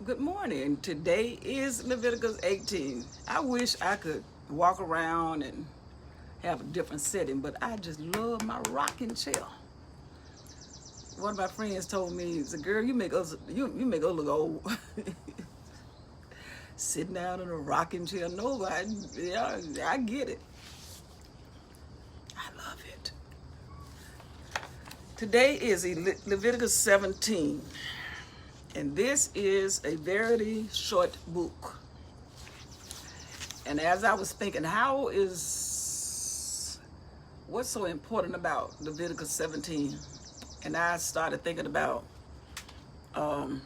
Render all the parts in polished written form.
Good morning. Today is Leviticus 18. I wish I could walk around and have a different setting, but I just love my rocking chair. One of my friends told me, he said, "Girl, you make us look old." Sitting down in a rocking chair. No, I get it. I love it. Today is Leviticus 17. And this is a very short book. And as I was thinking, what's so important about Leviticus 17? And I started thinking about, I want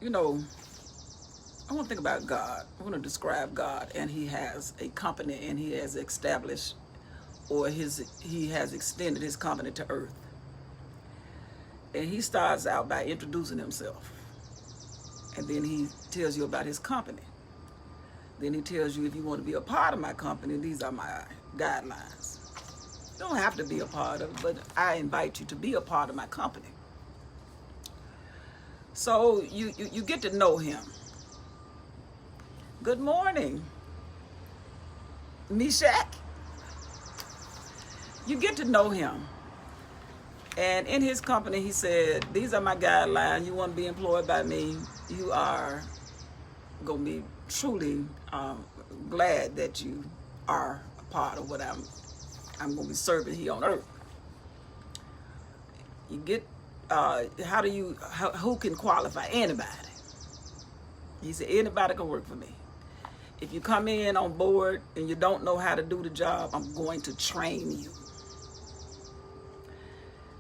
to think about God. I want to describe God, and He has a company, and He has established, or He has extended His company to earth. And He starts out by introducing Himself. And then He tells you about His company. Then He tells you, if you want to be a part of my company, these are my guidelines. You don't have to be a part of it, but I invite you to be a part of my company. So you get to know Him. Good morning, Meshach. You get to know Him. And in His company, He said, these are my guidelines. You want to be employed by me, you are going to be truly glad that you are a part of what I'm going to be serving here on earth. You get, who can qualify? Anybody. He said, anybody can work for me. If you come in on board and you don't know how to do the job, I'm going to train you.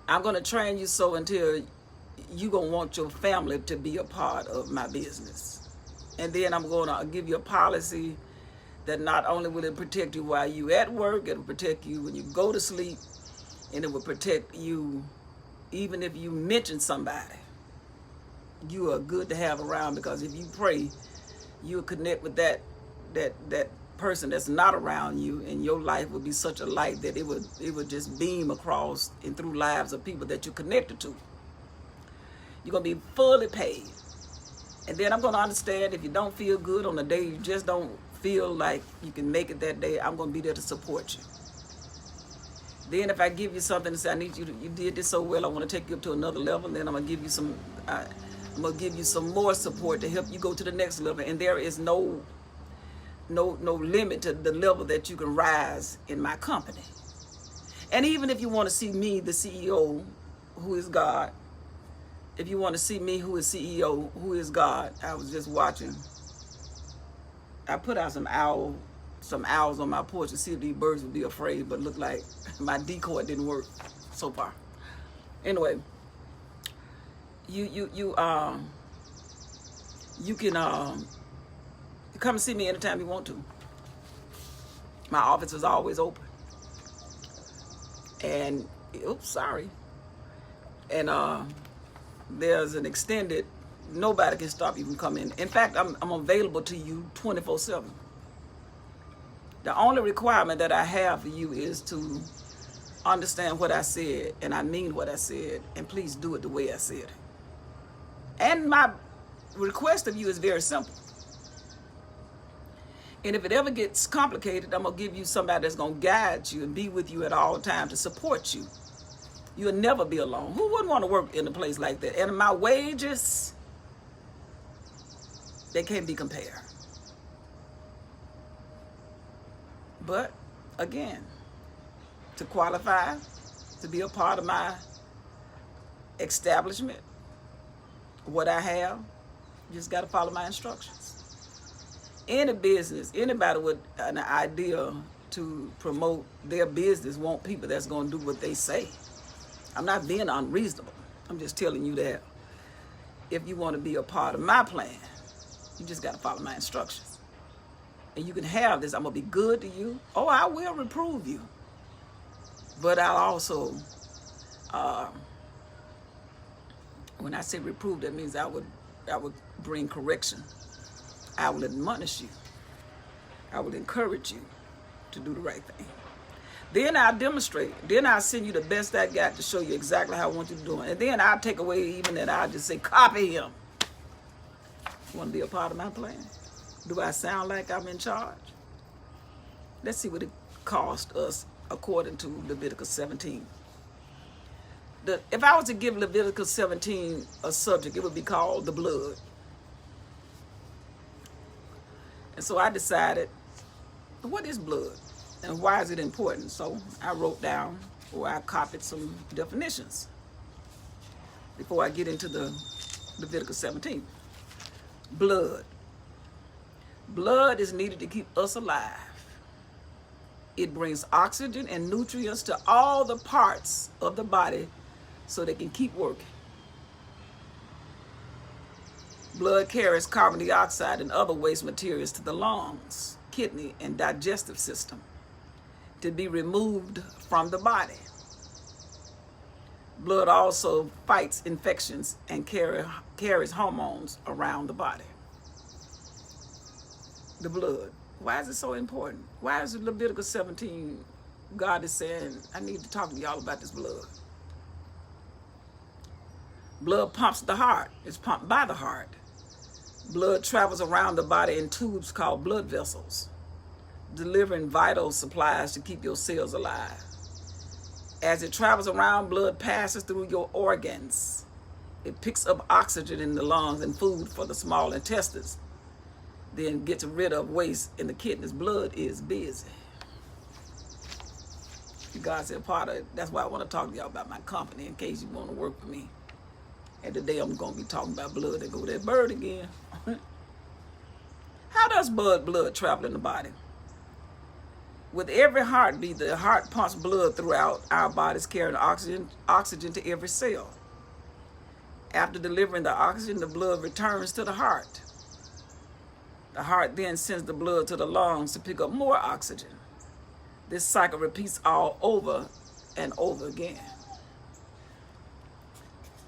I'm going to train you so until you're going to want your family to be a part of my business. And then I'm going to give you a policy that not only will it protect you while you're at work, it will protect you when you go to sleep, and it will protect you even if you mention somebody. You are good to have around, because if you pray, you'll connect with that person that's not around you, and your life will be such a light that it would just beam across and through lives of people that you're connected to. You're going to be fully paid. And then I'm going to understand if you don't feel good on the day, you just don't feel like you can make it that day, I'm going to be there to support you. Then if I give you something and say, I need you did this so well, I want to take you up to another level, then I'm going to give you some more support to help you go to the next level. And there is no limit to the level that you can rise in my company. And even if you want to see me, the CEO, who is God, if you want to see me, who is CEO, who is God, I was just watching. I put out some owls on my porch to see if these birds would be afraid, but looked like my decoy didn't work so far. Anyway, you can come and see me anytime you want to. My office is always open. And there's an extended, nobody can stop you from coming. In fact, I'm available to you 24/7. The only requirement that I have for you is to understand what I said, and I mean what I said, and please do it the way I said it. And my request of you is very simple. And if it ever gets complicated, I'm going to give you somebody that's going to guide you and be with you at all times to support you. You'll never be alone. Who wouldn't want to work in a place like that? And my wages, they can't be compared. But again, to qualify to be a part of my establishment, what I have, you just got to follow my instructions. Any business, anybody with an idea to promote their business want people that's going to do what they say. I'm not being unreasonable. I'm just telling you that if you want to be a part of my plan, you just got to follow my instructions. And you can have this. I'm going to be good to you. Oh, I will reprove you. But I'll also, when I say reprove, that means I would bring correction. I will admonish you. I will encourage you to do the right thing. Then I'll demonstrate. Then I'll send you the best I got to show you exactly how I want you to do it. And then I'll take away even that. I'll just say, copy him. You want to be a part of my plan? Do I sound like I'm in charge? Let's see what it cost us according to Leviticus 17. If I was to give Leviticus 17 a subject, it would be called the blood. And so I decided, what is blood? And why is it important? So I wrote down, or I copied some definitions before I get into the Leviticus 17. Blood. Blood is needed to keep us alive. It brings oxygen and nutrients to all the parts of the body so they can keep working. Blood carries carbon dioxide and other waste materials to the lungs, kidney, and digestive system to be removed from the body. Blood also fights infections and carries hormones around the body. The blood. Why is it so important? Why is it Leviticus 17, God is saying, I need to talk to y'all about this blood. Blood pumps the heart. It's pumped by the heart. Blood travels around the body in tubes called blood vessels, delivering vital supplies to keep your cells alive. As it travels around, blood passes through your organs. It picks up oxygen in the lungs and food for the small intestines, then gets rid of waste in the kidneys. Blood is busy. God said part of it. That's why I want to talk to y'all about my company in case you want to work for me. And today I'm going to be talking about blood. There go that bird again. How does blood travel in the body? With every heartbeat, the heart pumps blood throughout our bodies, carrying oxygen to every cell. After delivering the oxygen, the blood returns to the heart. The heart then sends the blood to the lungs to pick up more oxygen. This cycle repeats all over and over again.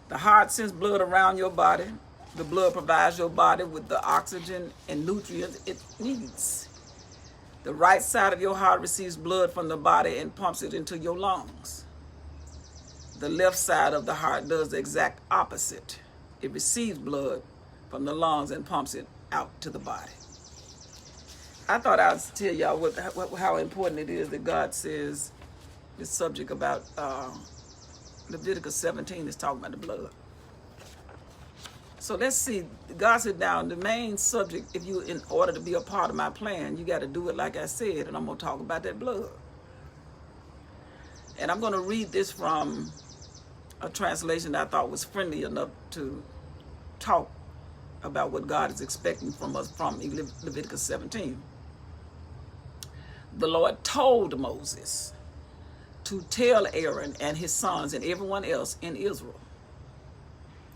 The heart sends blood around your body. The blood provides your body with the oxygen and nutrients it needs. The right side of your heart receives blood from the body and pumps it into your lungs. The left side of the heart does the exact opposite. It receives blood from the lungs and pumps it out to the body. I thought I'd tell y'all how important it is that God says this subject about Leviticus 17 is talking about the blood. So let's see. God said down the main subject, if you, in order to be a part of my plan, you got to do it like I said, and I'm going to talk about that blood. And I'm going to read this from a translation that I thought was friendly enough to talk about what God is expecting from us from Leviticus 17. The Lord told Moses to tell Aaron and his sons and everyone else in Israel.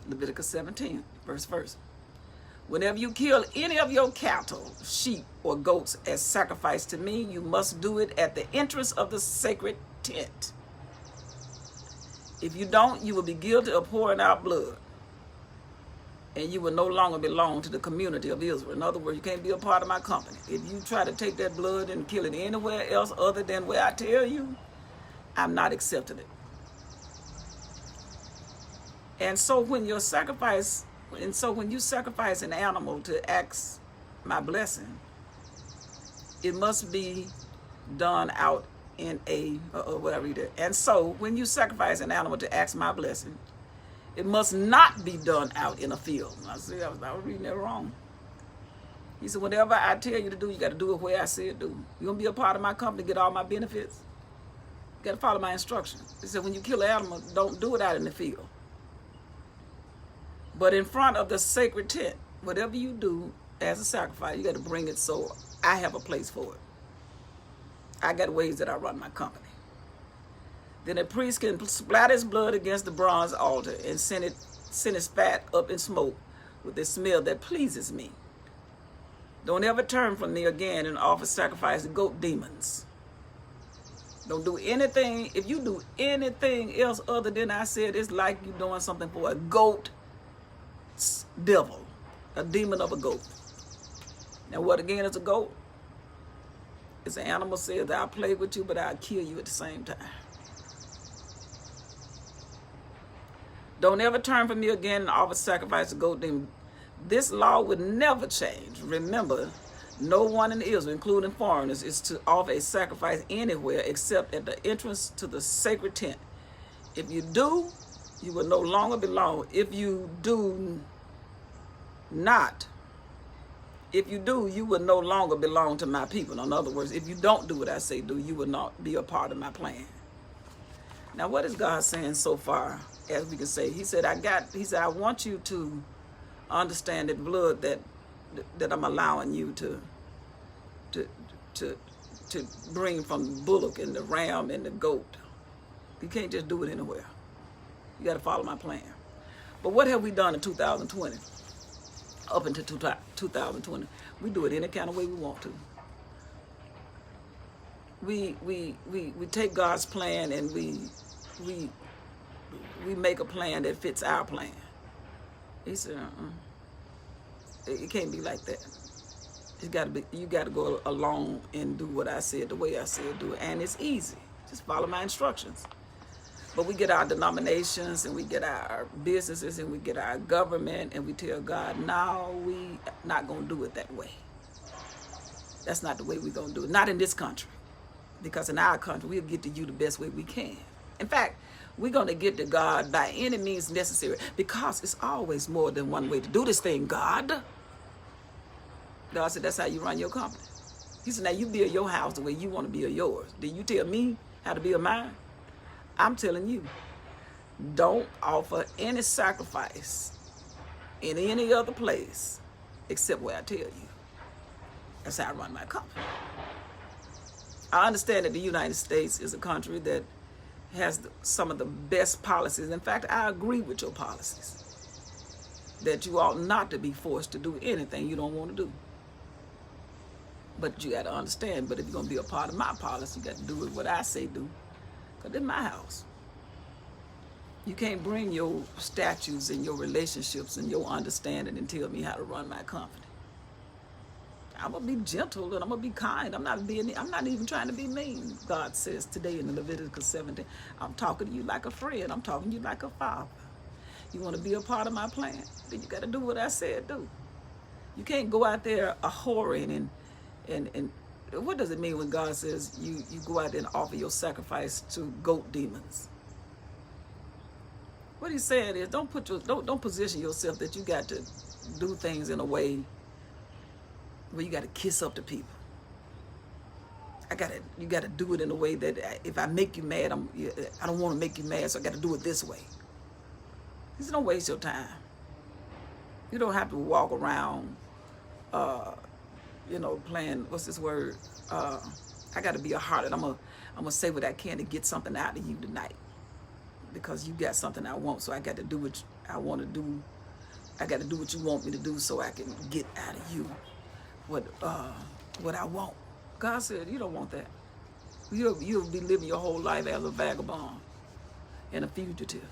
Leviticus 17, verse. Whenever you kill any of your cattle, sheep, or goats as sacrifice to me, you must do it at the entrance of the sacred tent. If you don't, you will be guilty of pouring out blood, and you will no longer belong to the community of Israel. In other words, you can't be a part of my company. If you try to take that blood and kill it anywhere else other than where I tell you, I'm not accepting it. And so when you sacrifice an animal to ask my blessing, it must be done out in whatever you did. And so when you sacrifice an animal to ask my blessing, it must not be done out in a field. I was reading that wrong. He said, whatever I tell you to do, you got to do it where I said do. You're going to be a part of my company, get all my benefits. You got to follow my instructions. He said, when you kill an animal, don't do it out in the field. But in front of the sacred tent, whatever you do as a sacrifice, you got to bring it so I have a place for it. I got ways that I run my company. Then a priest can splatter his blood against the bronze altar and send his fat up in smoke with the smell that pleases me. Don't ever turn from me again and offer sacrifice to goat demons. Don't do anything. If you do anything else other than I said, it's like you're doing something for a goat devil, a demon of a goat. Now what again is a goat? As the animal says, I'll play with you, but I'll kill you at the same time. Don't ever turn from me again and offer sacrifice to goat demon. This law would never change. Remember, no one in Israel, including foreigners, is to offer a sacrifice anywhere except at the entrance to the sacred tent. If you do, you will no longer belong. If you do, you will no longer belong to my people. In other words, if you don't do what I say do, you will not be a part of my plan. Now, what is God saying so far, as we can say? He said, I want you to understand that blood that I'm allowing you to bring from the bullock and the ram and the goat. You can't just do it anywhere. You got to follow my plan. But what have we done in 2020? Up until 2020, we do it any kind of way we want to. We take God's plan and we make a plan that fits our plan. He said, it can't be like that. It's got to be. You got to go along and do what I said the way I said do it, and it's easy. Just follow my instructions. But we get our denominations and we get our businesses and we get our government and we tell God, no, we not going to do it that way. That's not the way we're going to do it. Not in this country. Because in our country, we'll get to you the best way we can. In fact, we're going to get to God by any means necessary because it's always more than one way to do this thing, God. God said, that's how you run your company. He said, now you build your house the way you want to build yours. Did you tell me how to build mine? I'm telling you, don't offer any sacrifice in any other place except where I tell you. That's how I run my company. I understand that the United States is a country that has some of the best policies. In fact, I agree with your policies. That you ought not to be forced to do anything you don't want to do. But you got to understand, but if you're going to be a part of my policy, you got to do what I say do. Because it's my house. You can't bring your statutes and your relationships and your understanding and tell me how to run my company. I'm going to be gentle and I'm going to be kind. I'm not even trying to be mean. God says today in Leviticus 17, I'm talking to you like a friend. I'm talking to you like a father. You want to be a part of my plan? Then you got to do what I said do. You can't go out there a-whoring and what does it mean when God says you go out there and offer your sacrifice to goat demons? What he's saying is don't position yourself that you got to do things in a way where you got to kiss up to people. You got to do it in a way that if I make you mad, I don't want to make you mad, so I got to do it this way. He said, don't waste your time. You don't have to walk around playing, what's this word? I got to be a harlot. I'm gonna say what I can to get something out of you tonight. Because you got something I want, so I got to do what I want to do. I got to do what you want me to do so I can get out of you what I want. God said, you don't want that. You'll be living your whole life as a vagabond and a fugitive.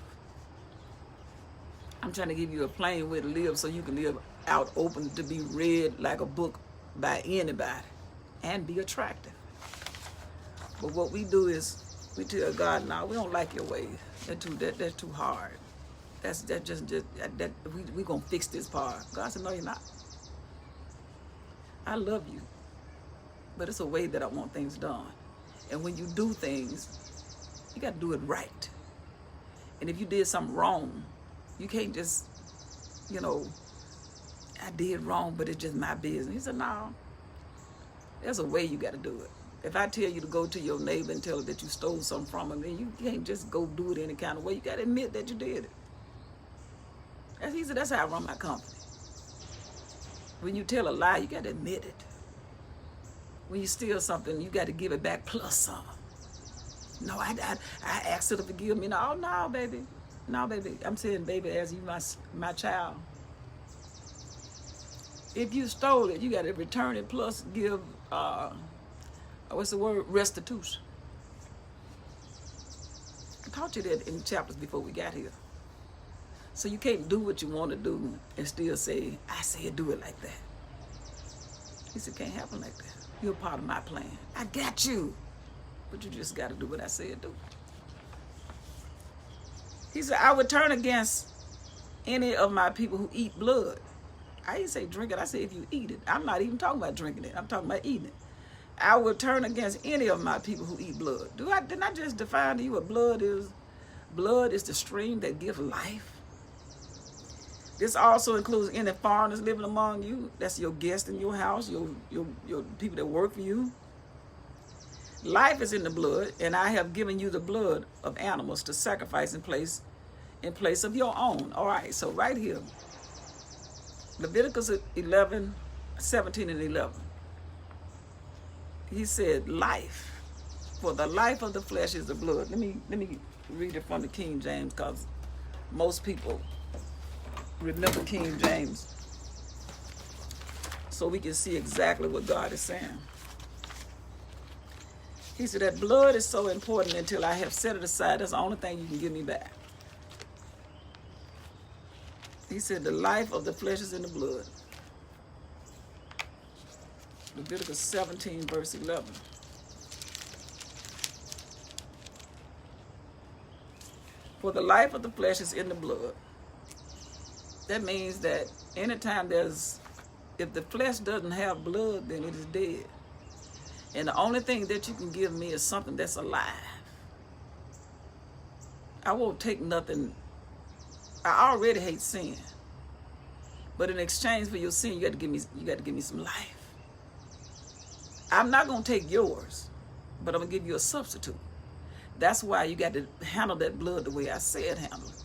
I'm trying to give you a plain way to live so you can live out open to be read like a book by anybody and be attractive. But what we do is we tell God, no, we don't like your ways. That's too hard. We're gonna fix this part. God said, no, you're not. I love you, but it's a way that I want things done. And when you do things, you got to do it right. And if you did something wrong, you can't just, I did wrong, but it's just my business. He said, no, there's a way you got to do it. If I tell you to go to your neighbor and tell her that you stole something from him, then you can't just go do it any kind of way. You got to admit that you did it. He said, that's how I run my company. When you tell a lie, you got to admit it. When you steal something, you got to give it back plus some. No, I asked her to forgive me. No, baby. No, baby. I'm saying, baby, as you my child. If you stole it, you got to return it plus give, what's the word? Restitution. I taught you that in chapters before we got here. So you can't do what you want to do and still say, I said do it like that. He said, it can't happen like that. You're part of my plan. I got you. But you just got to do what I said do. He said, I would turn against any of my people who eat blood. I didn't say drink it. I said if you eat it. I'm not even talking about drinking it. I'm talking about eating it. I would turn against any of my people who eat blood. Didn't I just define to you what blood is? Blood is the stream that gives life. This also includes any foreigners living among you. That's your guests in your house, your people that work for you. Life is in the blood, and I have given you the blood of animals to sacrifice in place of your own. All right, so right here, Leviticus 11, 17 and 11. He said, life, for the life of the flesh is the blood. Let me read it from the King James, because most people remember King James, so we can see exactly what God is saying. He said that blood is so important until I have set it aside. That's the only thing you can give me back. He said the life of the flesh is in the blood. Leviticus 17, verse 11. For the life of the flesh is in the blood. That means that anytime if the flesh doesn't have blood, then it is dead. And the only thing that you can give me is something that's alive. I won't take nothing. I already hate sin. But in exchange for your sin, you got to give me some life. I'm not going to take yours, but I'm going to give you a substitute. That's why you got to handle that blood the way I said handle it.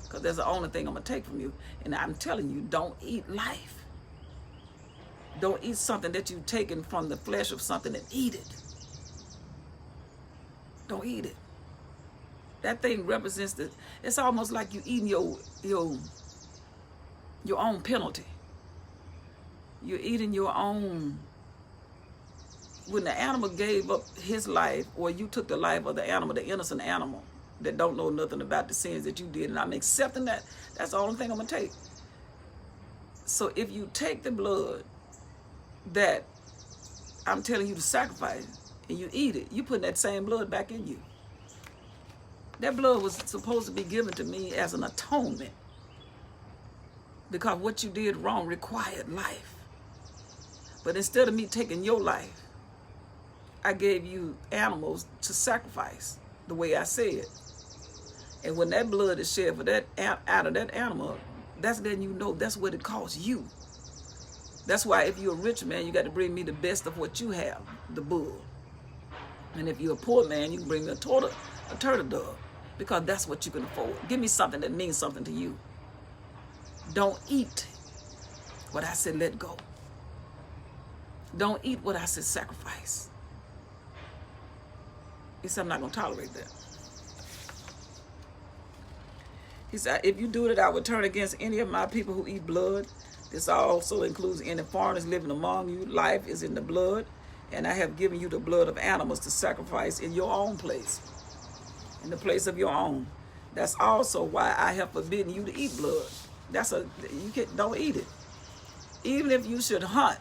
Because that's the only thing I'm going to take from you. And I'm telling you, don't eat life. Don't eat something that you've taken from the flesh of something and eat it. Don't eat it. That thing represents it's almost like you eating your own penalty. You're eating your own. When the animal gave up his life, or you took the life of the animal, the innocent animal that don't know nothing about the sins that you did, and I'm accepting that, that's the only thing I'm going to take. So if you take the blood that I'm telling you to sacrifice and you eat it, you put that same blood back in you. That blood was supposed to be given to me as an atonement, because what you did wrong required life. But instead of me taking your life, I gave you animals to sacrifice the way I said. And when that blood is shed for that out of that animal, that's letting you know that's what it costs you. That's why if you're a rich man, you got to bring me the best of what you have, the bull. And if you're a poor man, you can bring me a turtle dove, because that's what you can afford. Give me something that means something to you. Don't eat what I said let go. Don't eat what I said sacrifice. He said, I'm not going to tolerate that. He said, if you do it, I would turn against any of my people who eat blood. This also includes any foreigners living among you. Life is in the blood, and I have given you the blood of animals to sacrifice in your own place, in the place of your own. That's also why I have forbidden you to eat blood. Don't eat it. Even if you should hunt.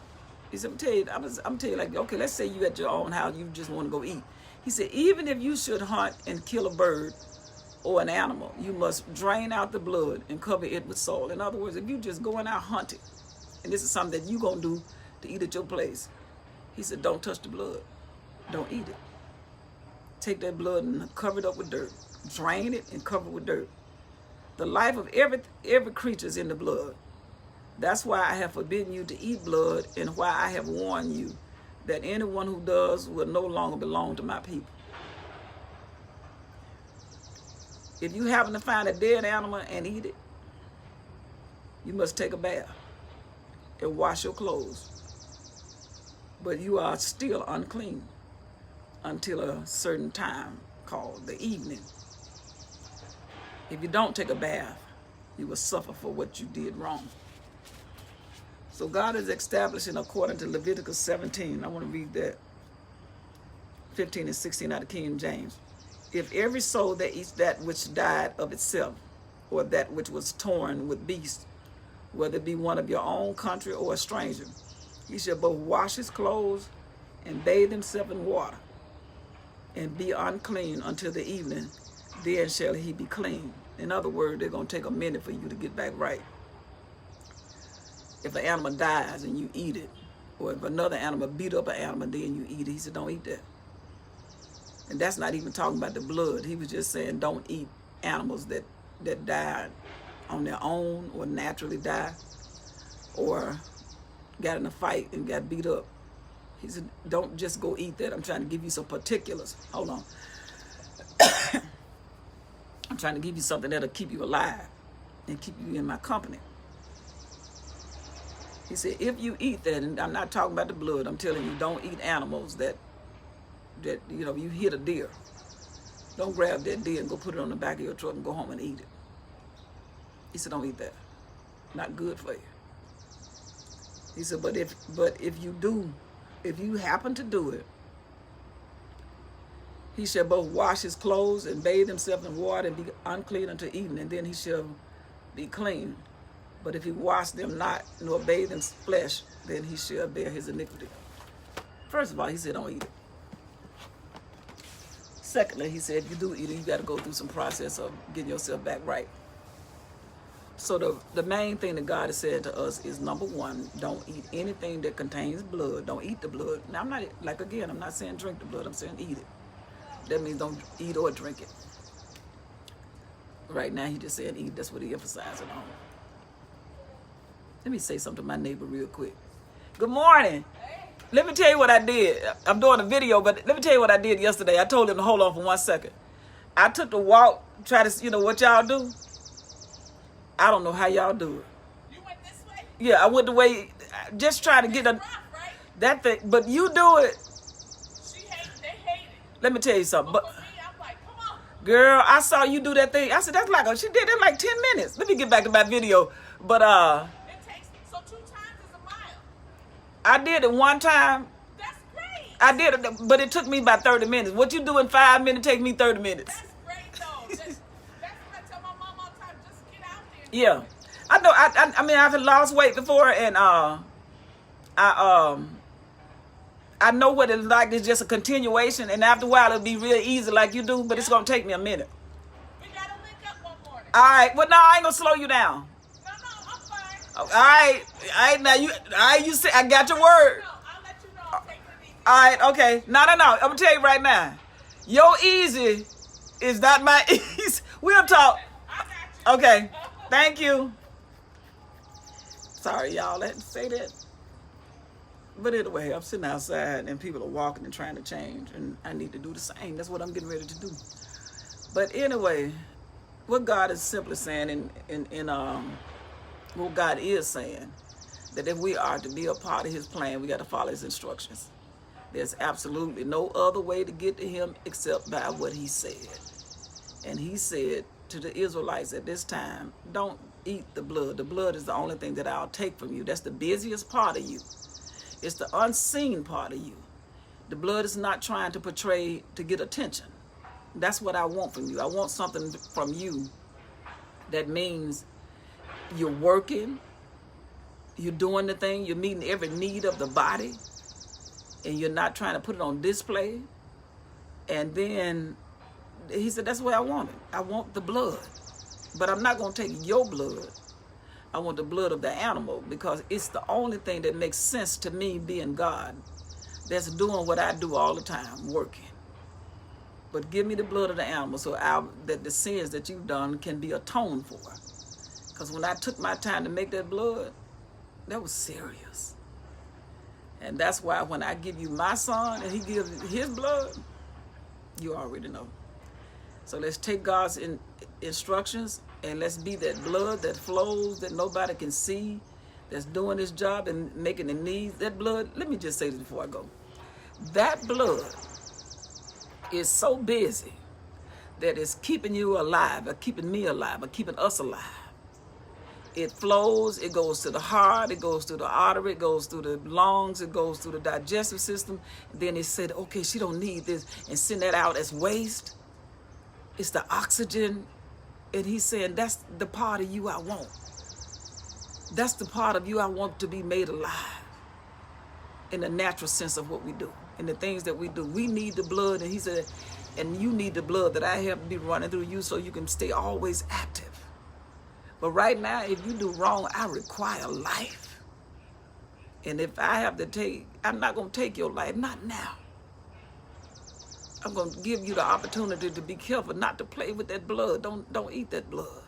He said, I'm telling you, like, okay, let's say you at your own house, you just want to go eat. He said, even if you should hunt and kill a bird or an animal, you must drain out the blood and cover it with soil. In other words, if you just going out hunting, and this is something that you're going to do to eat at your place, he said, don't touch the blood. Don't eat it. Take that blood and cover it up with dirt. Drain it and cover it with dirt. The life of every creature is in the blood. That's why I have forbidden you to eat blood, and why I have warned you that anyone who does will no longer belong to my people. If you happen to find a dead animal and eat it, you must take a bath and wash your clothes. But you are still unclean until a certain time called the evening. If you don't take a bath, you will suffer for what you did wrong. So God is establishing, according to Leviticus 17, I want to read that, 15 and 16 out of King James. If every soul that eats that which died of itself, or that which was torn with beasts, whether it be one of your own country or a stranger, he shall both wash his clothes and bathe himself in water, and be unclean until the evening, then shall he be clean. In other words, they're going to take a minute for you to get back right. If an animal dies and you eat it, or if another animal beat up an animal, then you eat it, he said, don't eat that. And that's not even talking about the blood. He was just saying, don't eat animals that died on their own, or naturally die, or got in a fight and got beat up. He said, don't just go eat that. I'm trying to give you some particulars. Hold on. I'm trying to give you something that'll keep you alive and keep you in my company. He said, if you eat that, and I'm not talking about the blood, I'm telling you, don't eat animals that you hit a deer. Don't grab that deer and go put it on the back of your truck and go home and eat it. He said, don't eat that. Not good for you. He said, but if you happen to do it, he shall both wash his clothes and bathe himself in water and be unclean until evening, and then he shall be clean. But if he wash them not, nor bathe in flesh, then he shall bear his iniquity. First of all, he said, don't eat it. Secondly, he said, if you do eat it, you got to go through some process of getting yourself back right. So the main thing that God has said to us is, number one, don't eat anything that contains blood. Don't eat the blood. Now, I'm not saying drink the blood. I'm saying eat it. That means don't eat or drink it. Right now, he just said eat. That's what he emphasizing on. Let me say something to my neighbor real quick. Good morning. Let me tell you what I did. I'm doing a video, but let me tell you what I did yesterday. I told him to hold on for 1 second. I took the walk, try to, what y'all do? I don't know how y'all do it. You went this way? Yeah, I went the way, just trying to get rough, right? that thing. But you do it. They hate it. Let me tell you something. But for me, I'm like, come on. Girl, I saw you do that thing. I said, she did it in like 10 minutes. Let me get back to my video. But, it takes, so 2 times is a mile. I did it one time. That's great. I did it, but it took me about 30 minutes. What you do in 5 minutes take me 30 minutes. That's great, though. That's what I tell my mom all the time. Just get out there. Yeah. I know. I mean, I've lost weight before, and I know what it's like. It's just a continuation, and after a while, it'll be real easy like you do, but it's going to take me a minute. We got to link up one morning. All right. Well, no, I ain't going to slow you down. No, I'm fine. All right. Now, you say, I got your word. No, I'll let you know. I'm taking it easy. All right. Okay. No. I'm going to tell you right now. Your easy is not my easy. We'll talk. I got you. Okay. Thank you. Sorry, y'all. I had to say that. But anyway, I'm sitting outside and people are walking and trying to change, and I need to do the same. That's what I'm getting ready to do. But anyway, what God is simply saying, what God is saying, that if we are to be a part of his plan, we got to follow his instructions. There's absolutely no other way to get to him except by what he said. And he said to the Israelites at this time, don't eat the blood. The blood is the only thing that I'll take from you. That's the busiest part of you. It's the unseen part of you. The blood is not trying to portray to get attention. That's what I want from you. I want something from you that means you're working, you're doing the thing, you're meeting every need of the body, and you're not trying to put it on display. And then he said, that's what I want it. I want the blood. But I'm not going to take your blood. I want the blood of the animal, because it's the only thing that makes sense to me, being God, that's doing what I do all the time, working. But give me the blood of the animal so that the sins that you've done can be atoned for. Because when I took my time to make that blood, that was serious. And that's why when I give you my son and he gives his blood, you already know. So let's take God's instructions, and let's be that blood that flows, that nobody can see, that's doing his job and making the needs. That blood, let me just say this before I go. That blood is so busy that it's keeping you alive, or keeping me alive, or keeping us alive. It flows, it goes to the heart, it goes through the artery, it goes through the lungs, it goes through the digestive system. Then it said, okay, she don't need this, and send that out as waste. It's the oxygen. And he's saying, that's the part of you I want. That's the part of you I want to be made alive in the natural sense of what we do. and the things that we do. We need the blood, and he said, and you need the blood that I have to be running through you so you can stay always active. But right now, if you do wrong, I require life. And if I have to take, I'm not going to take your life, not now. I'm going to give you the opportunity to be careful not to play with that blood. Don't eat that blood.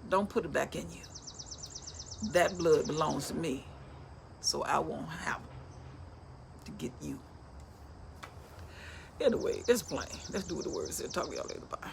Don't put it back in you. That blood belongs to me, so I won't have to get you. Anyway, it's plain. Let's do what the word said. Talk to y'all later. Bye.